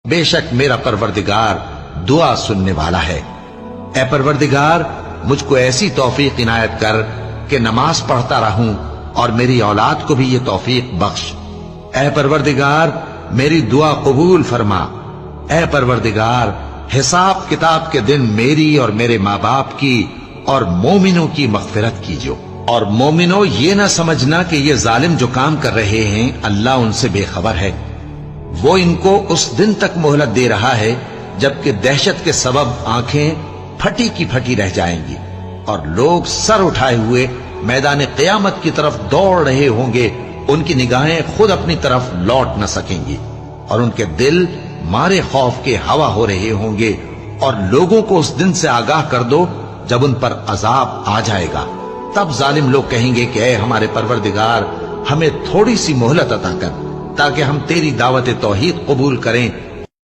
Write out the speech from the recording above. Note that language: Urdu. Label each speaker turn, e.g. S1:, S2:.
S1: بے شک میرا پروردگار دعا سننے والا ہے۔ اے پروردگار مجھ کو ایسی توفیق عنایت کر کہ نماز پڑھتا رہوں اور میری اولاد کو بھی یہ توفیق بخش۔ اے پروردگار میری دعا قبول فرما۔ اے پروردگار حساب کتاب کے دن میری اور میرے ماں باپ کی اور مومنوں کی مغفرت کیجو۔ اور مومنوں یہ نہ سمجھنا کہ یہ ظالم جو کام کر رہے ہیں اللہ ان سے بے خبر ہے، وہ ان کو اس دن تک مہلت دے رہا ہے جبکہ دہشت کے سبب آنکھیں پھٹی کی پھٹی رہ جائیں گی اور لوگ سر اٹھائے ہوئے میدان قیامت کی طرف دوڑ رہے ہوں گے، ان کی نگاہیں خود اپنی طرف لوٹ نہ سکیں گی اور ان کے دل مارے خوف کے ہوا ہو رہے ہوں گے۔ اور لوگوں کو اس دن سے آگاہ کر دو جب ان پر عذاب آ جائے گا، تب ظالم لوگ کہیں گے کہ اے ہمارے پروردگار ہمیں تھوڑی سی مہلت عطا کر تاکہ ہم تیری دعوت توحید قبول کریں